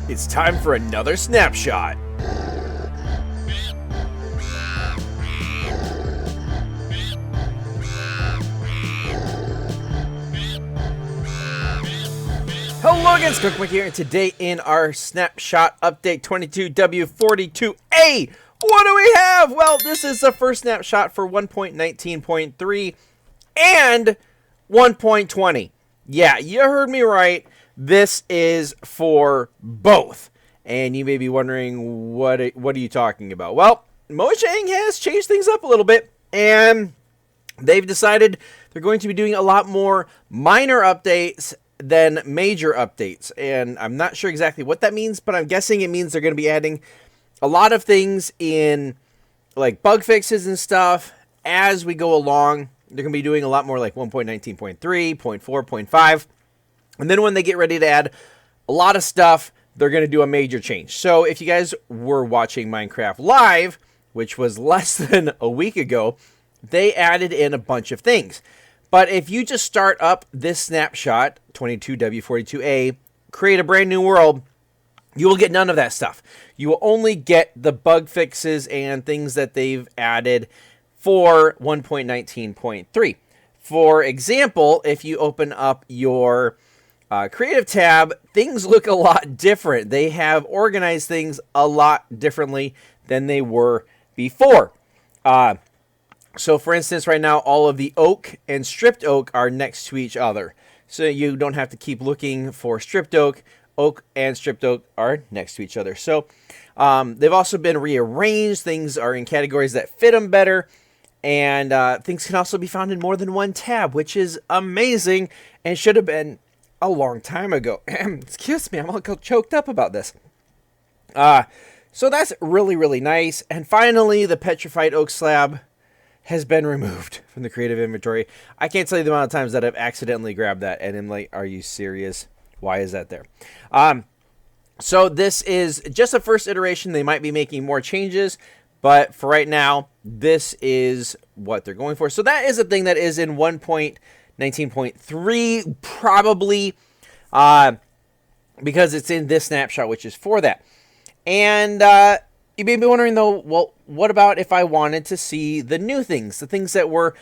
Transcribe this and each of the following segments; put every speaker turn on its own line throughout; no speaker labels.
It's time for another snapshot. Hello again, skunkmunkee here, and today in our snapshot update 22w42a, what do we have? Well, this is the first snapshot for 1.19.3 and 1.20. Yeah, you heard me right. This is for both. And you may be wondering, what are you talking about? Well, Mojang has changed things up a little bit, and they've decided they're going to be doing a lot more minor updates than major updates. And I'm not sure exactly what that means, but I'm guessing it means they're going to be adding a lot of things in like bug fixes and stuff as we go along. They're going to be doing a lot more like 1.19.3, 0.4, 0.5. And then when they get ready to add a lot of stuff, they're going to do a major change. So if you guys were watching Minecraft Live, which was less than a week ago, they added in a bunch of things. But if you just start up this snapshot, 22w42a, create a brand new world, you will get none of that stuff. You will only get the bug fixes and things that they've added for 1.19.3. For example, if you open up your creative tab, things look a lot different. They have organized things a lot differently than they were before. So for instance, right now, all of the oak and stripped oak are next to each other. So you don't have to keep looking for stripped oak. Oak and stripped oak are next to each other. So they've also been rearranged. Things are in categories that fit them better. And things can also be found in more than one tab, which is amazing and should have been a long time ago. Excuse me, I'm all choked up about this. So that's really, really nice. And finally, the Petrified Oak Slab has been removed from the creative inventory. I can't tell you the amount of times that I've accidentally grabbed that and I'm like, are you serious? Why is that there? So this is just a first iteration. They might be making more changes, but for right now, this is what they're going for. So that is a thing that is in 1.19.3 probably, because it's in this snapshot, which is for that. And you may be wondering though, well, what about if I wanted to see the new things, the things that were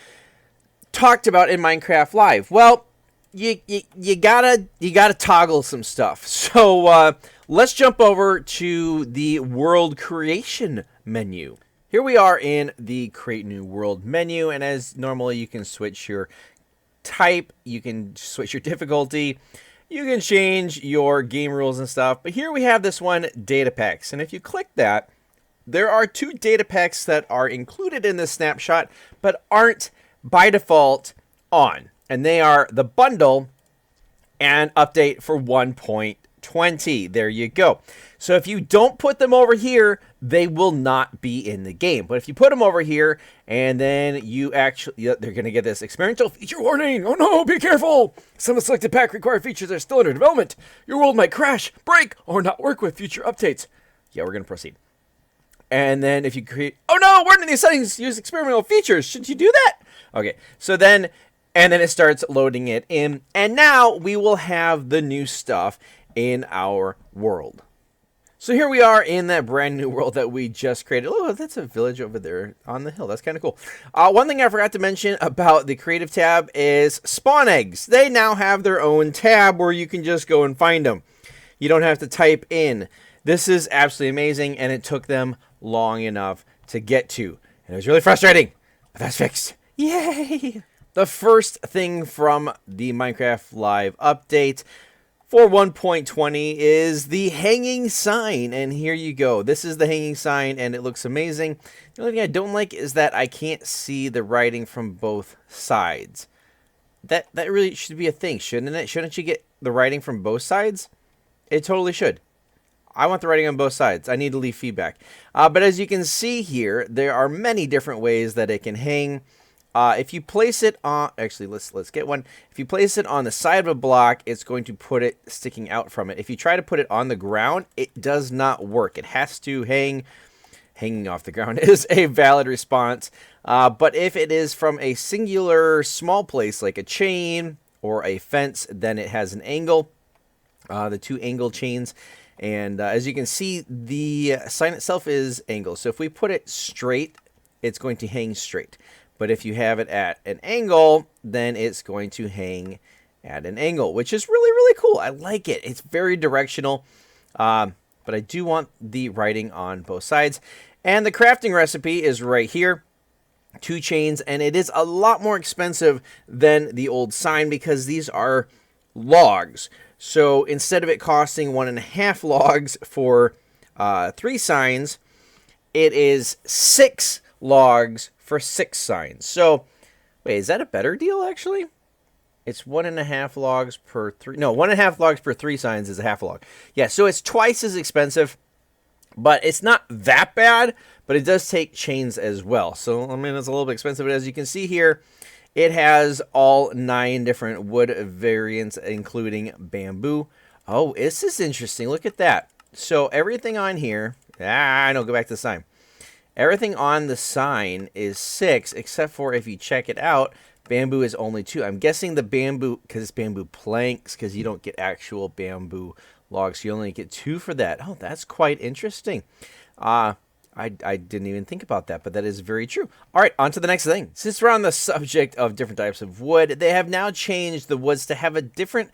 talked about in Minecraft Live? Well, you gotta toggle some stuff. So let's jump over to the world creation menu. Here we are in the create new world menu, and as normally you can switch your type, you can switch your difficulty, you can change your game rules and stuff. But here we have this one, data packs, and if you click that, there are two data packs that are included in this snapshot, but aren't by default on. And they are the bundle and update for 1.20. There you go. So if you don't put them over here, they will not be in the game. But if you put them over here, and then you actually, they're going to get this experimental feature warning. Oh no, be careful. Some of the selected pack required features are still under development. Your world might crash, break, or not work with future updates. Yeah, we're going to proceed. And then if you create, oh no, where in these settings use experimental features? Should you do that? Okay, so then, and then it starts loading it in. And now we will have the new stuff in our world. So here we are in that brand new world that we just created. Oh, that's a village over there on the hill. That's kind of cool. One thing I forgot to mention about the creative tab is spawn eggs. They now have their own tab where you can just go and find them. You don't have to type in. This is absolutely amazing, and it took them long enough to get to. And it was really frustrating, but that's fixed. Yay! The first thing from the Minecraft Live update for 1.20 is the hanging sign, and here you go. This is the hanging sign, and it looks amazing. The only thing I don't like is that I can't see the writing from both sides. That really should be a thing, shouldn't it? Shouldn't you get the writing from both sides? It totally should. I want the writing on both sides. I need to leave feedback. But as you can see here, there are many different ways that it can hang. If you place it on, actually, let's get one. If you place it on the side of a block, it's going to put it sticking out from it. If you try to put it on the ground, it does not work. It has to hang. Hanging off the ground is a valid response. But if it is from a singular small place, like a chain or a fence, then it has an angle. The two angle chains. And as you can see, the sign itself is angled. So if we put it straight, it's going to hang straight. But if you have it at an angle, then it's going to hang at an angle, which is really, really cool. I like it. It's very directional. But I do want the writing on both sides. And the crafting recipe is right here. 2 chains, and it is a lot more expensive than the old sign because these are logs. So instead of it costing 1.5 logs for 3 signs, it is 6 logs for 6 signs. So, wait, is that a better deal actually? It's 1.5 logs per 3. No, 1.5 logs per 3 signs is a half a log. Yeah, so it's twice as expensive, but it's not that bad. But it does take chains as well. So, I mean, it's a little bit expensive. But as you can see here, it has all 9 different wood variants, including bamboo. Oh, this is interesting. Look at that. So, everything on here... no, go back to the sign. Everything on the sign is 6, except for if you check it out, bamboo is only 2. I'm guessing the bamboo, because it's bamboo planks, because you don't get actual bamboo logs. You only get 2 for that. Oh, that's quite interesting. I didn't even think about that, but that is very true. All right, on to the next thing. Since we're on the subject of different types of wood, they have now changed the woods to have a different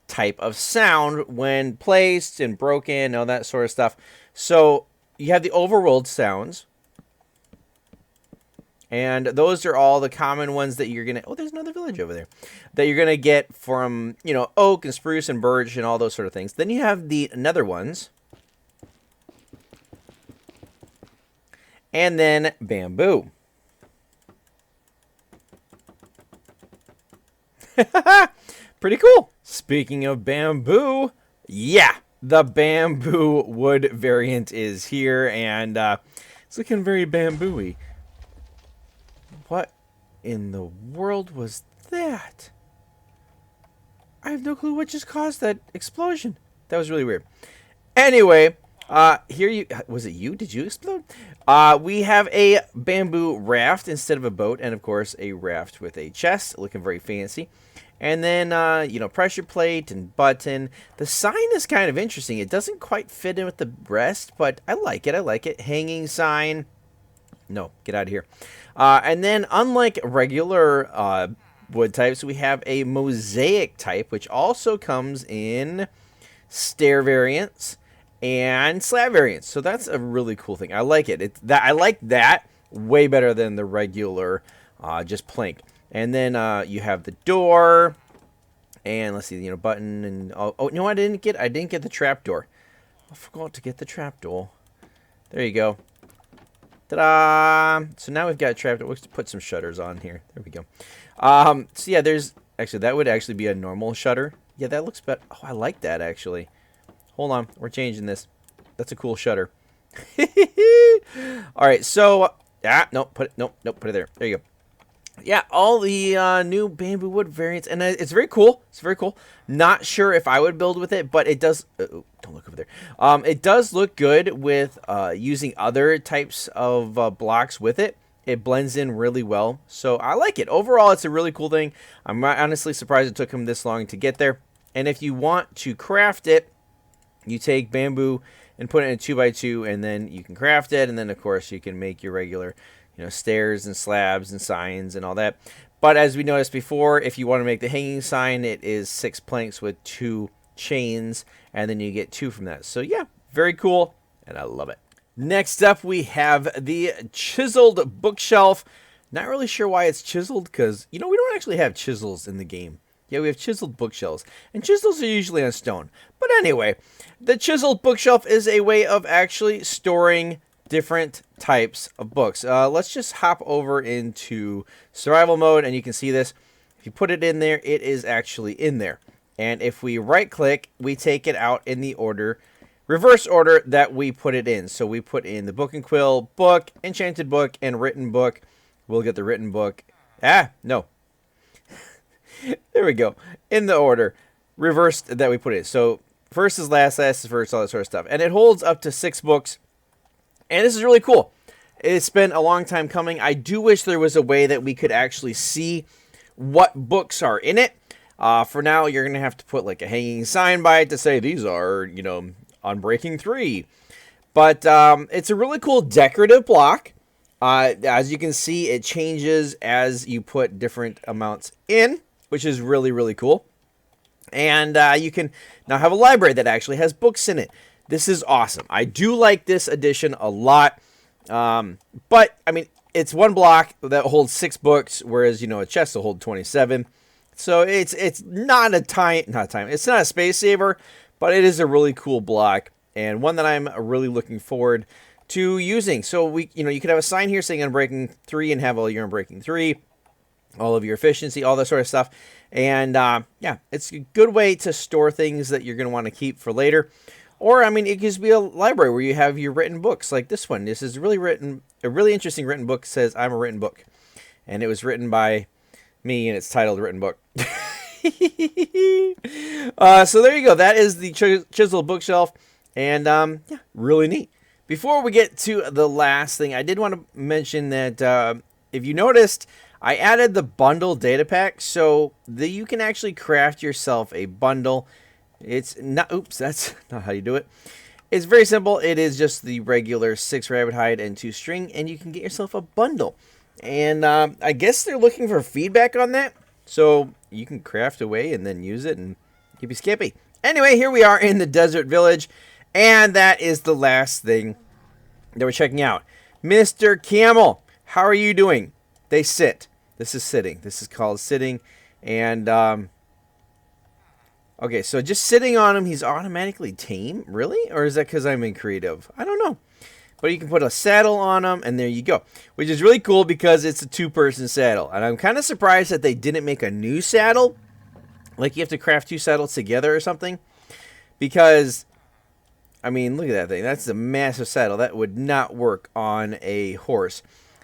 type of sound when placed and broken, all that sort of stuff. So you have the overrolled sounds. And those are all the common ones that you're going to... Oh, there's another village over there. That you're going to get from, you know, oak and spruce and birch and all those sort of things. Then you have the nether ones. And then bamboo. Pretty cool. Speaking of bamboo, yeah, the bamboo wood variant is here, and it's looking very bamboo-y. What in the world was that? I have no clue what just caused that explosion. That was really weird. Anyway, here you... Was it you? Did you explode? We have a bamboo raft instead of a boat, and of course a raft with a chest, looking very fancy. And then, you know, pressure plate and button. The sign is kind of interesting. It doesn't quite fit in with the rest, but I like it. I like it. Hanging sign. No, get out of here. And then, unlike regular wood types, we have a mosaic type, which also comes in stair variants and slab variants. So that's a really cool thing. I like it. I like that way better than the regular just plank. And then you have the door, and let's see, you know, button, and oh no, I didn't get the trap door. I forgot to get the trap door. There you go. Ta-da! So now we've got a trap door. We'll put some shutters on here. There we go. So yeah, there's actually that would actually be a normal shutter. Yeah, that looks better. Oh, I like that actually. Hold on, we're changing this. That's a cool shutter. All right, so nope, put it there. There you go. Yeah, all the new bamboo wood variants, and it's very cool. It's very cool. Not sure if I would build with it, but it does. Don't look over there. It does look good with using other types of blocks with it. It blends in really well, so I like it. Overall, it's a really cool thing. I'm honestly surprised it took him this long to get there. And if you want to craft it, you take bamboo and put it in a 2x2, and then you can craft it, and then of course you can make your regular, you know, stairs and slabs and signs and all that. But as we noticed before, if you want to make the hanging sign, it is 6 planks with 2 chains, and then you get 2 from that. So yeah, very cool, and I love it. Next up, we have the Chiseled Bookshelf. Not really sure why it's chiseled, because, you know, we don't actually have chisels in the game. Yeah, we have chiseled bookshelves, and chisels are usually on stone. But anyway, the Chiseled Bookshelf is a way of actually storing different types of books. Let's just hop over into survival mode, and you can see this. If you put it in there, it is actually in there. And if we right click, we take it out in the order, reverse order that we put it in. So we put in the book and quill, book, enchanted book, and written book. We'll get the written book. No. There we go. In the order reversed that we put it in. So first is last, last is first, all that sort of stuff. And it holds up to 6 books. And this is really cool. It's been a long time coming. I do wish there was a way that we could actually see what books are in it. For now, you're going to have to put like a hanging sign by it to say these are, you know, Unbreaking 3. But it's a really cool decorative block. As you can see, it changes as you put different amounts in, which is really, really cool. And you can now have a library that actually has books in it. This is awesome. I do like this edition a lot. But, I mean, it's one block that holds 6 books, whereas, you know, a chest will hold 27. So it's not it's not a space saver, but it is a really cool block and one that I'm really looking forward to using. So you could have a sign here saying Unbreaking 3 and have all your Unbreaking 3, all of your efficiency, all that sort of stuff. And yeah, it's a good way to store things that you're going to want to keep for later. Or, I mean, it could be a library where you have your written books like this one. This is a really interesting written book. It says, I'm a written book. And it was written by me, and it's titled Written Book. So there you go. That is the Chiseled Bookshelf. And, yeah, really neat. Before we get to the last thing, I did want to mention that if you noticed, I added the bundle data pack so that you can actually craft yourself a bundle. It's not, oops, that's not how you do it. It's very simple. It is just the regular 6 rabbit hide and 2 string, and you can get yourself a bundle. And I guess they're looking for feedback on that, so you can craft away and then use it and yippee skippy. Anyway, here we are in the desert village, and that is the last thing that we're checking out. Mr. Camel, how are you doing? They sit. This is sitting. This is called sitting, and okay, so just sitting on him, he's automatically tame? Really? Or is that because I'm in creative? I don't know. But you can put a saddle on him, and there you go. Which is really cool because it's a 2-person saddle. And I'm kind of surprised that they didn't make a new saddle. Like you have to craft 2 saddles together or something. Because, I mean, look at that thing. That's a massive saddle. That would not work on a horse.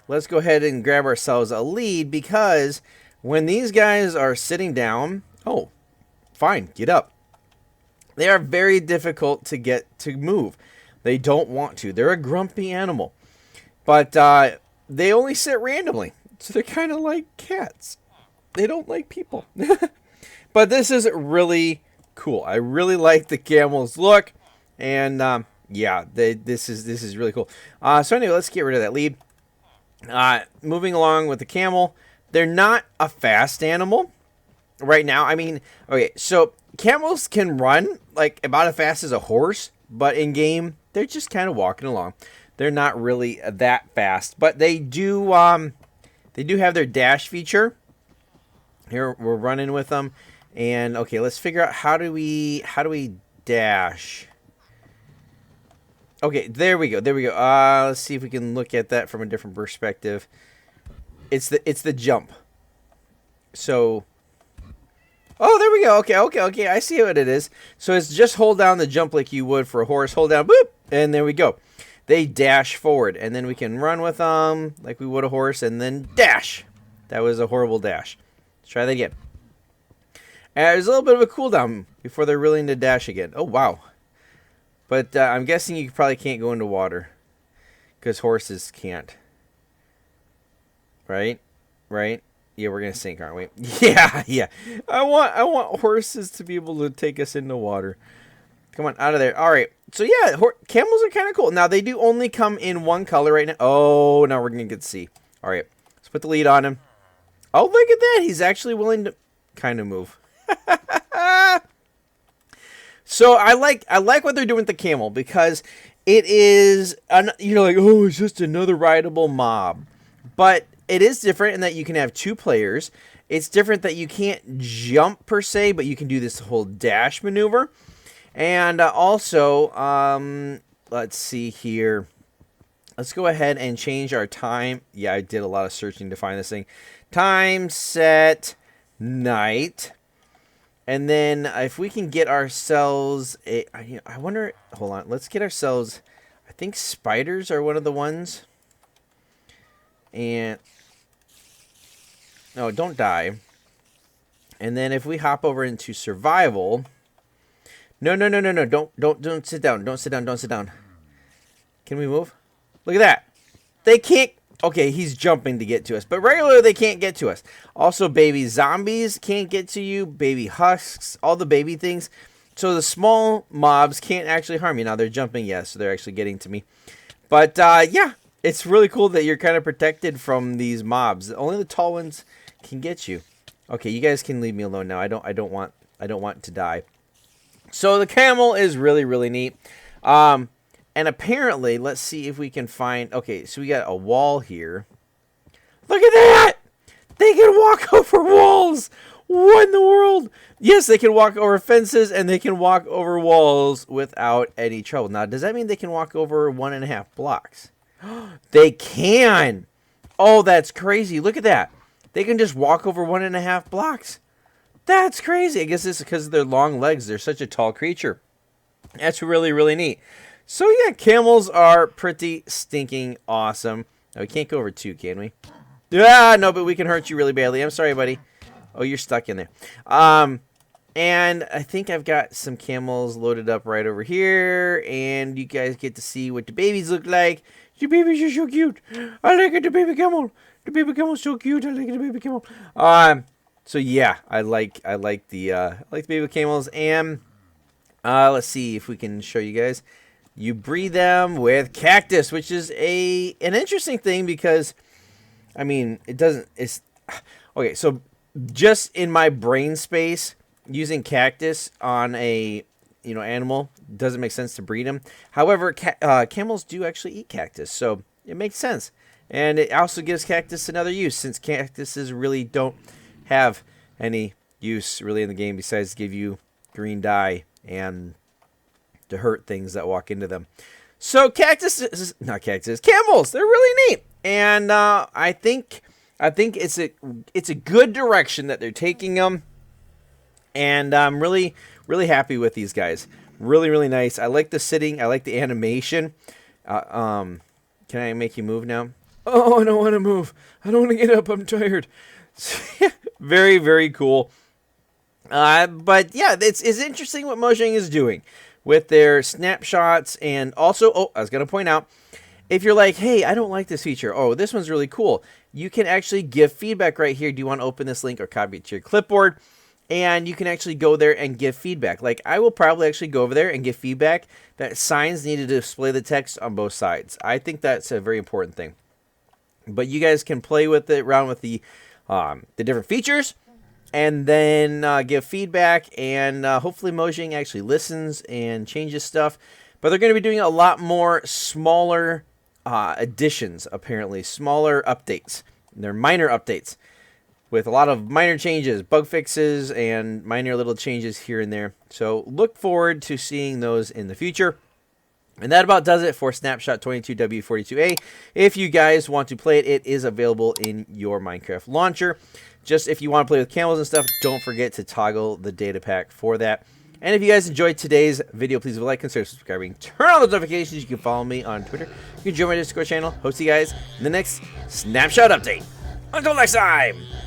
Let's go ahead and grab ourselves a lead because when these guys are sitting down... Oh, fine, get up. They are very difficult to get to move. They don't want to. They're a grumpy animal. But they only sit randomly. So they're kind of like cats. They don't like people. But this is really cool. I really like the camel's look. And yeah, this is really cool. So anyway, let's get rid of that lead. Moving along with the camel. They're not a fast animal right now. I mean, okay, so camels can run like about as fast as a horse, but in game they're just kind of walking along. They're not really that fast, but they do have their dash feature. Here we're running with them, and okay, let's figure out how do we dash. Okay, there we go. Let's see if we can look at that from a different perspective. It's the jump. So. Oh, there we go. Okay. I see what it is. So it's just hold down the jump like you would for a horse. Hold down, boop, and there we go. They dash forward, and then we can run with them like we would a horse, and then dash. That was a horrible dash. Let's try that again. And there's a little bit of a cooldown before they're really into dash again. Oh, wow. But I'm guessing you probably can't go into water because horses can't. Right? Yeah, we're gonna sink, aren't we? Yeah. I want horses to be able to take us into water. Come on, out of there. All right. So yeah, camels are kind of cool. Now they do only come in one color right now. Oh, now we're gonna get to see. All right, let's put the lead on him. Oh, look at that. He's actually willing to kind of move. So I like what they're doing with the camel because it is you're like, oh, it's just another rideable mob, but it is different in that you can have 2 players. It's different that you can't jump per se, but you can do this whole dash maneuver. And also, let's see here. Let's go ahead and change our time. Yeah, I did a lot of searching to find this thing. Time set night. And then if we can get ourselves I wonder, hold on. Let's get ourselves, I think spiders are one of the ones. And no, don't die. And then if we hop over into survival. No. Don't sit down. Don't sit down. Can we move? Look at that. They can't. Okay, he's jumping to get to us. But regularly they can't get to us. Also, baby zombies can't get to you. Baby husks. All the baby things. so the small mobs can't actually harm you. Now they're jumping, yes, so they're actually getting to me. But yeah, it's really cool that you're kind of protected from these mobs. Only the tall ones can get you. Okay, you guys can leave me alone now. I don't want to die. So the camel is really, really neat. And apparently, let's see if we can find... Okay, so we got a wall here. Look at that! They can walk over walls! What in the world? Yes, they can walk over fences, and they can walk over walls without any trouble. Now, does that mean they can walk over 1.5 blocks? They can! Oh, that's crazy. Look at that. They can just walk over 1.5 blocks. That's crazy. I guess it's because of their long legs. They're such a tall creature. That's really, really neat. So, yeah, camels are pretty stinking awesome. Now, we can't go over 2, can we? Yeah, no, but we can hurt you really badly. I'm sorry, buddy. Oh, you're stuck in there. And I think I've got some camels loaded up right over here. And you guys get to see what the babies look like. The babies are so cute. I like it, the baby camel. The baby camel's so cute. I like it, the baby camel. So yeah, I like the baby camels. And let's see if we can show you guys. You breed them with cactus, which is an interesting thing because, I mean, it's okay. So just in my brain space, using cactus on a animal doesn't make sense to breed them. However, camels do actually eat cactus, so it makes sense. And it also gives cactus another use, since cactuses really don't have any use really in the game besides to give you green dye and to hurt things that walk into them. So camels, they're really neat. And I think it's a good direction that they're taking them. And I'm really, really happy with these guys. Really, really nice. I like the sitting. I like the animation. Can I make you move now? Oh, I don't want to move. I don't want to get up. I'm tired. Very, very cool. But yeah, it's interesting what Mojang is doing with their snapshots. And also, I was going to point out, if you're like, hey, I don't like this feature. Oh, this one's really cool. You can actually give feedback right here. Do you want to open this link or copy it to your clipboard? And you can actually go there and give feedback. Like, I will probably actually go over there and give feedback that signs need to display the text on both sides. I think that's a very important thing. But you guys can play with it, around with the different features, and then give feedback. And hopefully Mojang actually listens and changes stuff. But they're going to be doing a lot more smaller additions, apparently. Smaller updates. They're minor updates, with a lot of minor changes, bug fixes, and minor little changes here and there. So look forward to seeing those in the future. And that about does it for Snapshot 22w42a. If you guys want to play it, it is available in your Minecraft launcher. Just if you want to play with camels and stuff, don't forget to toggle the data pack for that. And if you guys enjoyed today's video, please like, consider subscribing, turn on those notifications. You can follow me on Twitter. You can join my Discord channel. Hope to see you guys in the next Snapshot update. Until next time!